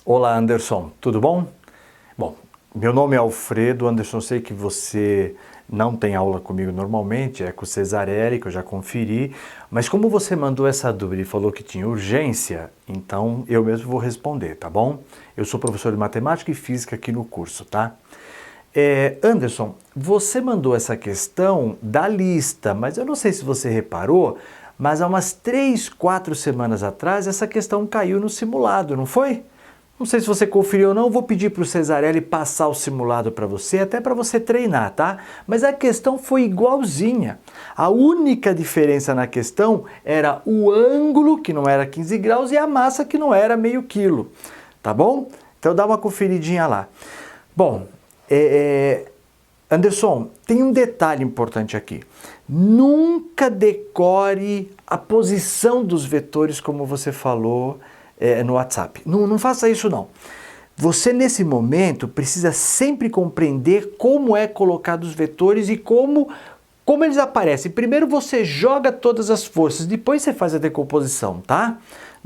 Olá, Anderson, tudo bom? Bom, meu nome é Alfredo. Anderson, sei que você não tem aula comigo normalmente, é com o Cesarelli, que eu já conferi, mas como você mandou essa dúvida e falou que tinha urgência, então eu mesmo vou responder, tá bom? Eu sou professor de matemática e física aqui no curso, tá? Anderson, você mandou essa questão da lista, mas eu não sei se você reparou, mas há umas 3, 4 semanas atrás essa questão caiu no simulado, não foi? Não sei se você conferiu ou não, vou pedir para o Cesarelli passar o simulado para você, até para você treinar, tá? Mas a questão foi igualzinha. A única diferença na questão era o ângulo, que não era 15 graus, e a massa, que não era meio quilo, tá bom? Então dá uma conferidinha lá. Bom, Anderson, tem um detalhe importante aqui. Nunca decore a posição dos vetores como você falou no WhatsApp. Não faça isso não. Você nesse momento precisa sempre compreender como é colocado os vetores e como eles aparecem. Primeiro você joga todas as forças, depois você faz a decomposição, tá?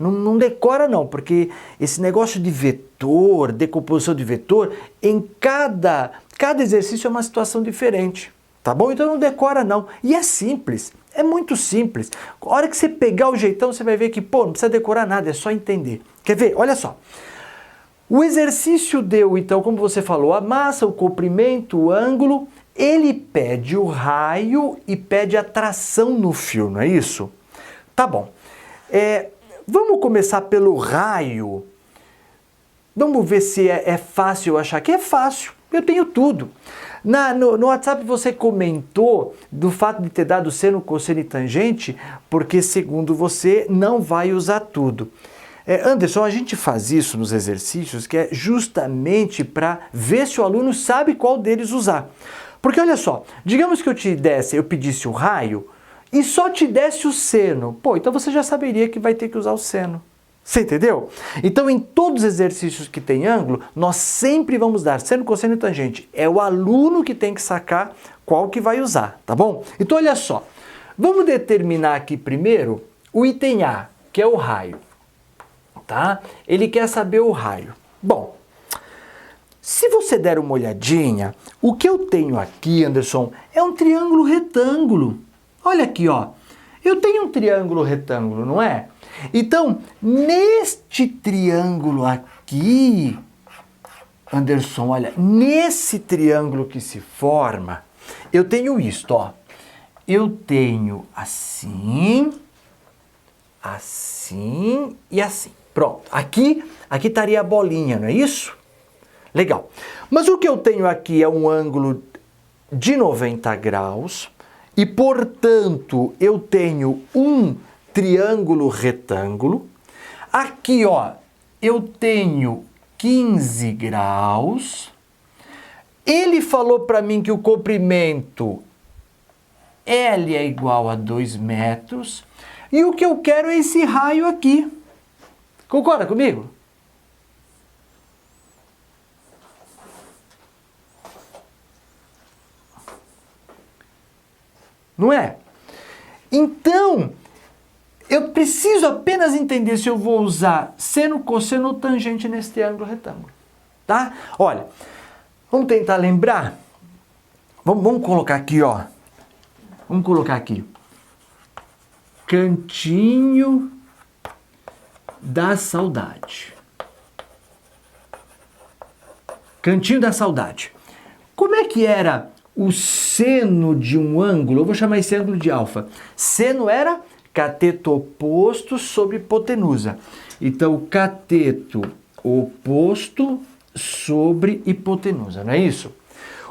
Não decora não, porque esse negócio de vetor, decomposição de vetor, em cada exercício é uma situação diferente, tá bom? Então não decora não. E é simples, é muito simples. A hora que você pegar o jeitão, você vai ver que, não precisa decorar nada, é só entender. Quer ver? Olha só. O exercício deu, então, como você falou, a massa, o comprimento, o ângulo, ele pede o raio e pede a tração no fio, não é isso? Tá bom. Vamos começar pelo raio. Vamos ver se é fácil eu achar que é fácil. Eu tenho tudo. No WhatsApp você comentou do fato de ter dado seno, cosseno e tangente, porque segundo você não vai usar tudo. Anderson, a gente faz isso nos exercícios que é justamente para ver se o aluno sabe qual deles usar. Porque olha só, digamos que eu pedisse o raio e só te desse o seno. Então você já saberia que vai ter que usar o seno. Você entendeu? Então, em todos os exercícios que tem ângulo, nós sempre vamos dar seno, cosseno e tangente. É o aluno que tem que sacar qual que vai usar, tá bom? Então, olha só. Vamos determinar aqui primeiro o item A, que é o raio, tá? Ele quer saber o raio. Bom, se você der uma olhadinha, o que eu tenho aqui, Anderson, é um triângulo retângulo. Olha aqui, ó. Eu tenho um triângulo retângulo, não é? Então, neste triângulo aqui, Anderson, olha, nesse triângulo que se forma, eu tenho isto, ó. Eu tenho assim, assim e assim. Pronto, aqui estaria a bolinha, não é isso? Legal. Mas o que eu tenho aqui é um ângulo de 90 graus e, portanto, eu tenho um triângulo retângulo. Aqui, ó, eu tenho 15 graus. Ele falou para mim que o comprimento L é igual a 2 metros. E o que eu quero é esse raio aqui. Concorda comigo? Não é? Então, eu preciso apenas entender se eu vou usar seno, cosseno ou tangente nesse triângulo retângulo, tá? Olha, vamos tentar lembrar? Vamos colocar aqui, ó. Vamos colocar aqui. Cantinho da saudade. Cantinho da saudade. Como é que era o seno de um ângulo? Eu vou chamar esse ângulo de alfa. Seno era cateto oposto sobre hipotenusa. Então, cateto oposto sobre hipotenusa, não é isso?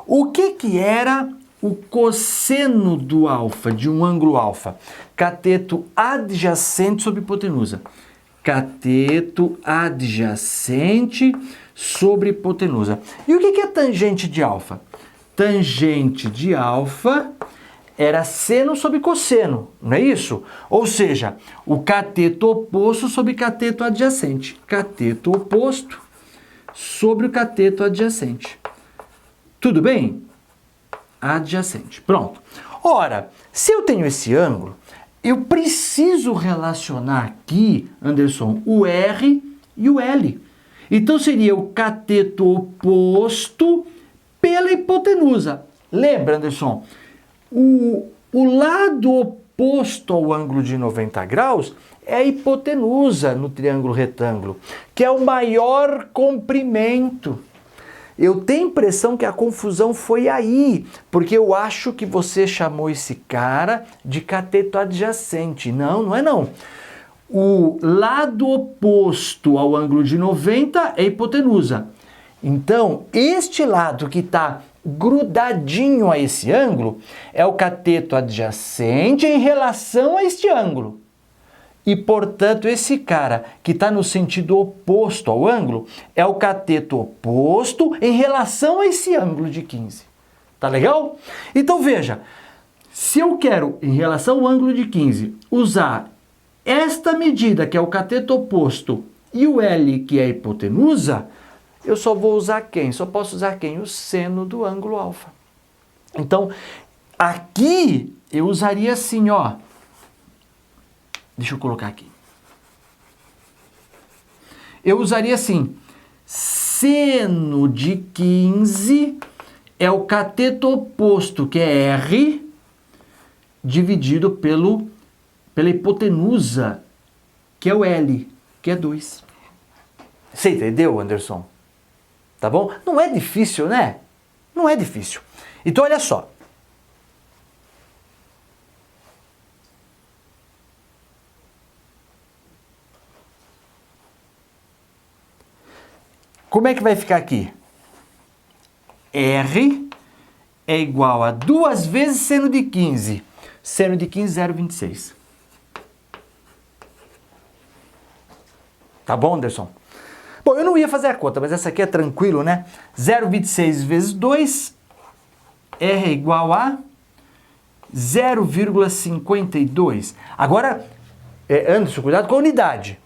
O que era o cosseno do alfa, de um ângulo alfa? Cateto adjacente sobre hipotenusa. Cateto adjacente sobre hipotenusa. E o que é tangente de alfa? Tangente de alfa era seno sobre cosseno, não é isso? Ou seja, o cateto oposto sobre cateto adjacente. Cateto oposto sobre o cateto adjacente. Tudo bem? adjacente. Pronto. Ora, se eu tenho esse ângulo, eu preciso relacionar aqui, Anderson, o R e o L. Então seria o cateto oposto pela hipotenusa. Lembra, Anderson? O lado oposto ao ângulo de 90 graus é a hipotenusa no triângulo retângulo, que é o maior comprimento. Eu tenho a impressão que a confusão foi aí, porque eu acho que você chamou esse cara de cateto adjacente. Não, não é não. O lado oposto ao ângulo de 90 é a hipotenusa. Então, este lado que está grudadinho a esse ângulo é o cateto adjacente em relação a este ângulo. E, portanto, esse cara que está no sentido oposto ao ângulo é o cateto oposto em relação a esse ângulo de 15. Tá legal? Então, veja, se eu quero, em relação ao ângulo de 15, usar esta medida, que é o cateto oposto, e o L, que é a hipotenusa, eu só vou usar quem? Só posso usar quem? O seno do ângulo alfa. Então, aqui eu usaria assim, ó. Deixa eu colocar aqui. Eu usaria assim, seno de 15 é o cateto oposto, que é R, dividido pela hipotenusa, que é o L, que é 2. Você entendeu, Anderson? Tá bom? Não é difícil, né? Não é difícil. Então, olha só. Como é que vai ficar aqui? R é igual a 2 vezes seno de 15. Seno de 15, 0,26. Tá bom, Anderson? Bom, eu não ia fazer a conta, mas essa aqui é tranquilo, né? 0,26 vezes 2, R é igual a 0,52. Agora, Anderson, cuidado com a unidade.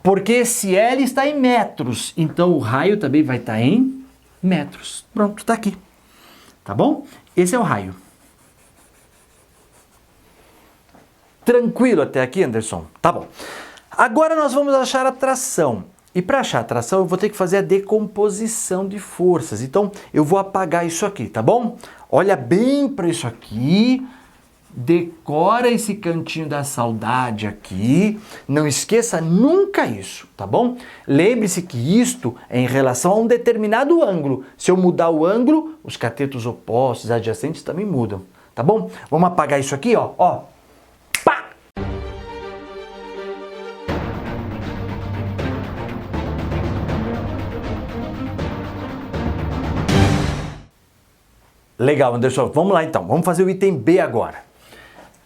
Porque esse L está em metros, então o raio também vai estar em metros. Pronto, está aqui. Tá bom? Esse é o raio. Tranquilo até aqui, Anderson? Tá bom. Agora nós vamos achar a tração. E para achar a tração eu vou ter que fazer a decomposição de forças. Então eu vou apagar isso aqui, tá bom? Olha bem para isso aqui. Decora esse cantinho da saudade aqui, não esqueça nunca isso, tá bom? Lembre-se que isto é em relação a um determinado ângulo. Se eu mudar o ângulo, os catetos opostos, adjacentes também mudam, tá bom? Vamos apagar isso aqui, ó. Pá! Legal, Anderson. Vamos lá então, vamos fazer o item B agora.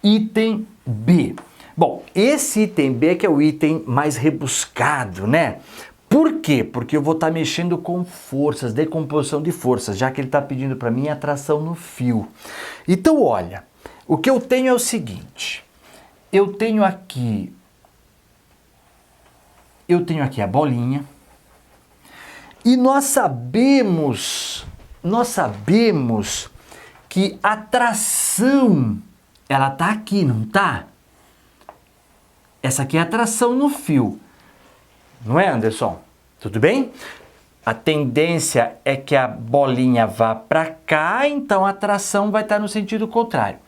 Item B. Bom, esse item B é que é o item mais rebuscado, né? Por quê? Porque eu vou estar mexendo com forças, decomposição de forças, já que ele está pedindo para mim atração no fio. Então, olha, o que eu tenho é o seguinte. Eu tenho aqui a bolinha e nós sabemos que a tração ela tá aqui, não tá? Essa aqui é a tração no fio. Não é, Anderson? Tudo bem? A tendência é que a bolinha vá para cá, então a tração vai estar no sentido contrário.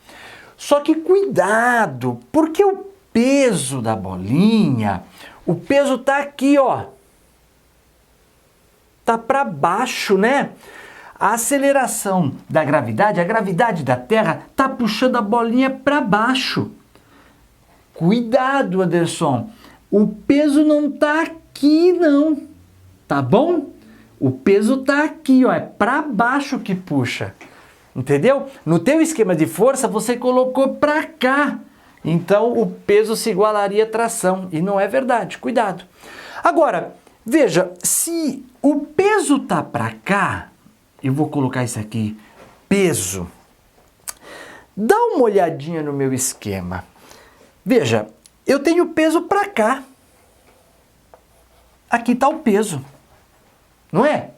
Só que cuidado, porque o peso da bolinha, o peso tá aqui, ó. Tá para baixo, né? A aceleração da gravidade, a gravidade da Terra, está puxando a bolinha para baixo. Cuidado, Anderson. O peso não está aqui, não. Tá bom? O peso está aqui, ó. É para baixo que puxa. Entendeu? No teu esquema de força, você colocou para cá. Então, o peso se igualaria à tração. E não é verdade. Cuidado. Agora, veja, se o peso está para cá, eu vou colocar isso aqui, peso. Dá uma olhadinha no meu esquema. Veja, eu tenho peso para cá. Aqui está o peso, não é?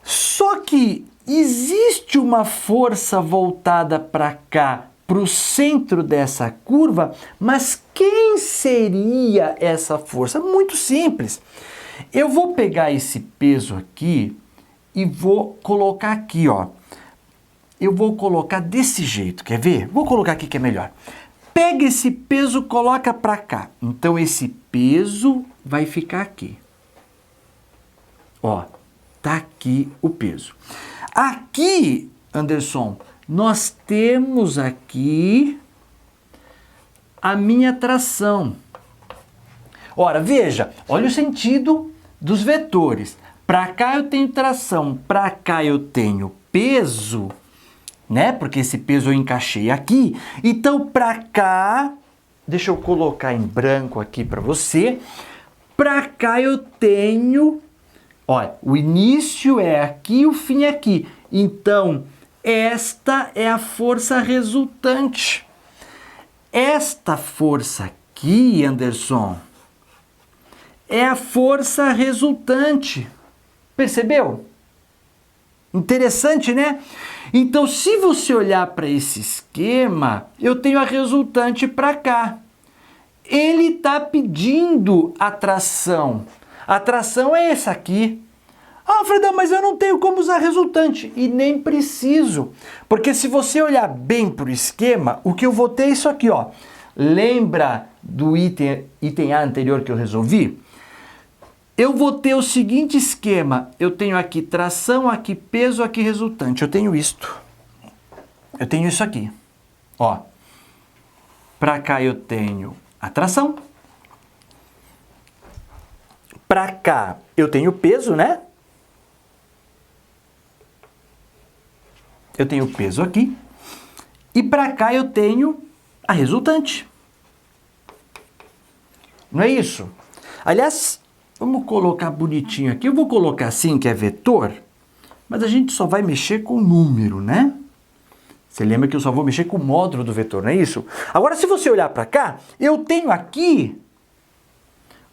Só que existe uma força voltada para cá, para o centro dessa curva, mas quem seria essa força? Muito simples. Eu vou pegar esse peso aqui e vou colocar aqui, ó. Eu vou colocar desse jeito, quer ver? Vou colocar aqui que é melhor. Pega esse peso, coloca para cá. Então esse peso vai ficar aqui. Ó, tá aqui o peso. Aqui, Anderson, nós temos aqui a minha tração. Ora, veja, olha o sentido dos vetores. Para cá eu tenho tração, para cá eu tenho peso, né? Porque esse peso eu encaixei aqui. Então, para cá, deixa eu colocar em branco aqui para você. Para cá eu tenho, olha, o início é aqui, o fim é aqui. Então, esta é a força resultante. Esta força aqui, Anderson, é a força resultante. Percebeu? Interessante, né? Então, se você olhar para esse esquema, eu tenho a resultante para cá. Ele está pedindo a tração. A tração é essa aqui. Ah, Fredão, mas eu não tenho como usar resultante. E nem preciso. Porque se você olhar bem para o esquema, o que eu vou ter é isso aqui, ó. Lembra do item A anterior que eu resolvi? Eu vou ter o seguinte esquema. Eu tenho aqui tração, aqui peso, aqui resultante. Eu tenho isto. Eu tenho isso aqui. Ó. Para cá eu tenho a tração. Para cá eu tenho peso, né? Eu tenho peso aqui. E para cá eu tenho a resultante. Não é isso? Aliás, vamos colocar bonitinho aqui. Eu vou colocar assim, que é vetor, mas a gente só vai mexer com o número, né? Você lembra que eu só vou mexer com o módulo do vetor, não é isso? Agora, se você olhar para cá, eu tenho aqui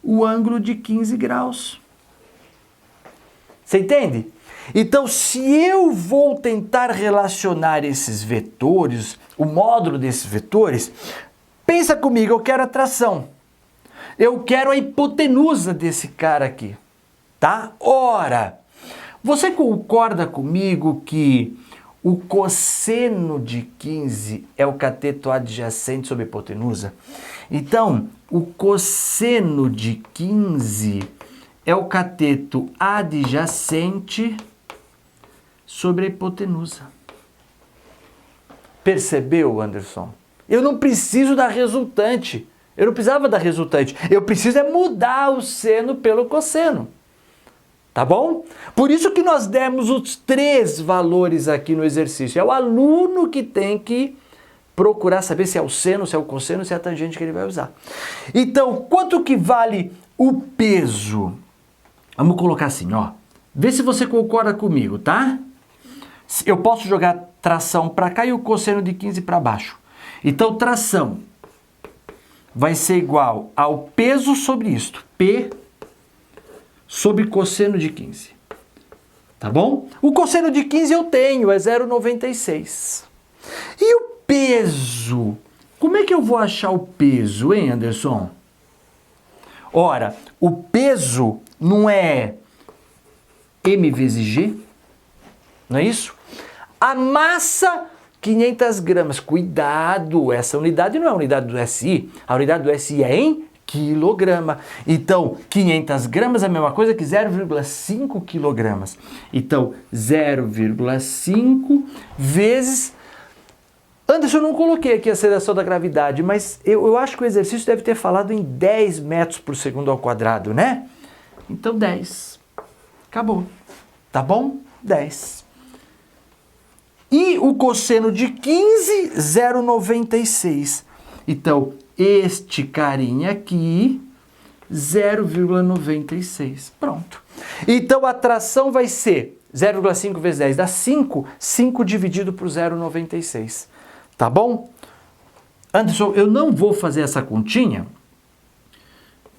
o ângulo de 15 graus. Você entende? Então, se eu vou tentar relacionar esses vetores, o módulo desses vetores, pensa comigo, eu quero a tração. Eu quero a hipotenusa desse cara aqui, tá? Ora, você concorda comigo que o cosseno de 15 é o cateto adjacente sobre a hipotenusa? Então, o cosseno de 15 é o cateto adjacente sobre a hipotenusa. Percebeu, Anderson? Eu não preciso da resultante. Eu não precisava da resultante. Eu preciso é mudar o seno pelo cosseno. Tá bom? Por isso que nós demos os 3 valores aqui no exercício. É o aluno que tem que procurar saber se é o seno, se é o cosseno, se é a tangente que ele vai usar. Então, quanto que vale o peso? Vamos colocar assim, ó. Vê se você concorda comigo, tá? Eu posso jogar tração para cá e o cosseno de 15 para baixo. Então, tração vai ser igual ao peso sobre isto. P sobre cosseno de 15. Tá bom? O cosseno de 15 eu tenho, é 0,96. E o peso? Como é que eu vou achar o peso, hein, Anderson? Ora, o peso não é M vezes G? Não é isso? A massa, 500 gramas. Cuidado, essa unidade não é a unidade do SI. A unidade do SI é em quilograma. Então, 500 gramas é a mesma coisa que 0,5 quilogramas. Então, 0,5 vezes... Anderson, eu não coloquei aqui a aceleração da gravidade, mas eu acho que o exercício deve ter falado em 10 metros por segundo ao quadrado, né? Então, 10. Acabou. Tá bom? 10. E o cosseno de 15, 0,96. Então, este carinha aqui, 0,96. Pronto. Então, a tração vai ser 0,5 vezes 10 dá 5. 5 dividido por 0,96. Tá bom? Anderson, eu não vou fazer essa continha.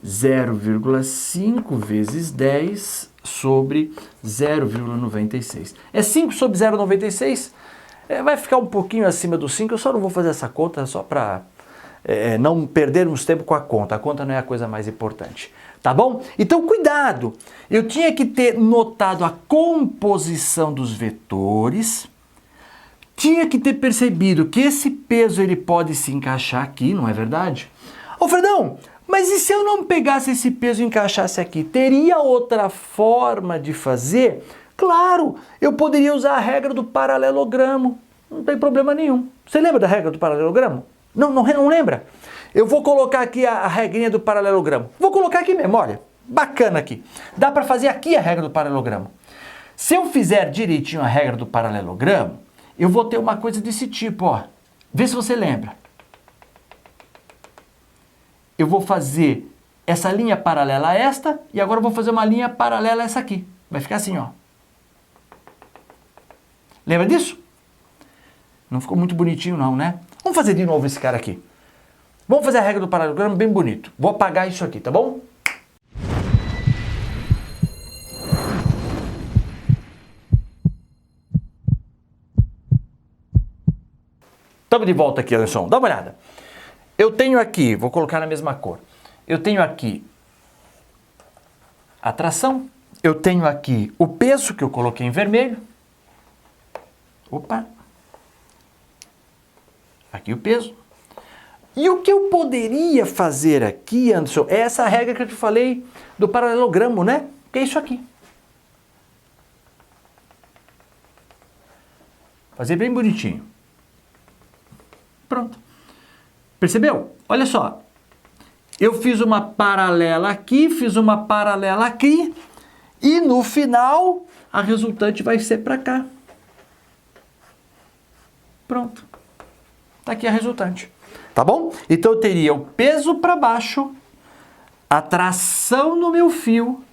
0,5 vezes 10 sobre 0,96. É 5 sobre 0,96? Vai ficar um pouquinho acima do 5, eu só não vou fazer essa conta só para não perdermos tempo com a conta não é a coisa mais importante, tá bom? Então cuidado, eu tinha que ter notado a composição dos vetores, tinha que ter percebido que esse peso ele pode se encaixar aqui, não é verdade? Ô Fredão, mas e se eu não pegasse esse peso e encaixasse aqui? Teria outra forma de fazer? Claro, eu poderia usar a regra do paralelogramo, não tem problema nenhum. Você lembra da regra do paralelogramo? Não lembra? Eu vou colocar aqui a regrinha do paralelogramo. Vou colocar aqui mesmo, olha, bacana aqui. Dá para fazer aqui a regra do paralelogramo. Se eu fizer direitinho a regra do paralelogramo, eu vou ter uma coisa desse tipo, ó. Vê se você lembra. Eu vou fazer essa linha paralela a esta e agora eu vou fazer uma linha paralela a essa aqui. Vai ficar assim, ó. Lembra disso? Não ficou muito bonitinho não, né? Vamos fazer de novo esse cara aqui. Vamos fazer a regra do paralelogramo bem bonito. Vou apagar isso aqui, tá bom? Estamos de volta aqui, Anderson. Dá uma olhada. Eu tenho aqui, vou colocar na mesma cor. Eu tenho aqui a tração. Eu tenho aqui o peso que eu coloquei em vermelho. Opa. Aqui o peso. E o que eu poderia fazer aqui, Anderson, é essa regra que eu te falei do paralelogramo, né? Que é isso aqui. Fazer bem bonitinho. Pronto. Percebeu? Olha só. Eu fiz uma paralela aqui, fiz uma paralela aqui, e no final a resultante vai ser para cá. Pronto. Tá aqui a resultante. Tá bom? Então eu teria o peso para baixo, a tração no meu fio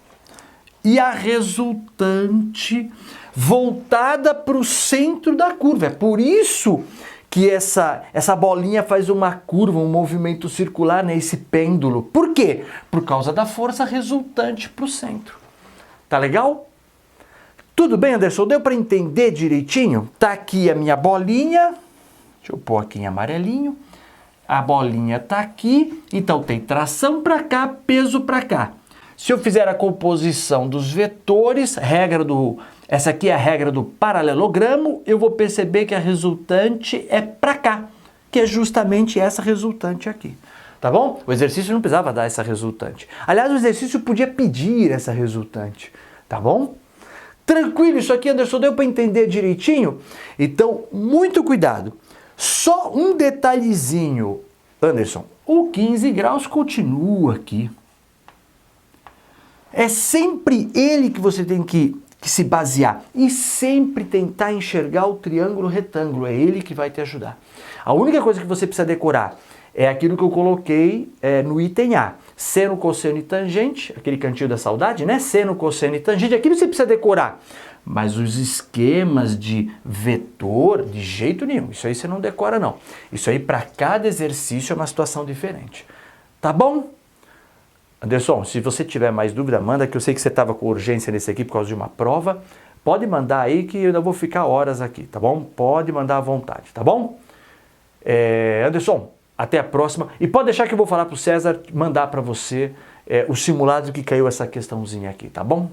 e a resultante voltada para o centro da curva. É por isso que essa bolinha faz uma curva, um movimento circular, né? Esse pêndulo. Por quê? Por causa da força resultante para o centro. Tá legal? Tudo bem, Anderson? Deu para entender direitinho? Tá aqui a minha bolinha. Deixa eu pôr aqui em amarelinho. A bolinha está aqui, então tem tração para cá, peso para cá. Se eu fizer a composição dos vetores, essa aqui é a regra do paralelogramo, eu vou perceber que a resultante é para cá, que é justamente essa resultante aqui. Tá bom? O exercício não precisava dar essa resultante. Aliás, o exercício podia pedir essa resultante. Tá bom? Tranquilo, isso aqui, Anderson, deu para entender direitinho? Então, muito cuidado. Só um detalhezinho, Anderson, o 15 graus continua aqui. É sempre ele que você tem que se basear e sempre tentar enxergar o triângulo retângulo, é ele que vai te ajudar. A única coisa que você precisa decorar é aquilo que eu coloquei no item A. Seno, cosseno e tangente, aquele cantinho da saudade, né? Seno, cosseno e tangente, aquilo você precisa decorar. Mas os esquemas de vetor, de jeito nenhum. Isso aí você não decora, não. Isso aí, para cada exercício, é uma situação diferente. Tá bom? Anderson, se você tiver mais dúvida, manda, que eu sei que você estava com urgência nesse aqui por causa de uma prova. Pode mandar aí que eu ainda vou ficar horas aqui, tá bom? Pode mandar à vontade, tá bom? Anderson, até a próxima. E pode deixar que eu vou falar para o César mandar para você o simulado que caiu essa questãozinha aqui, tá bom?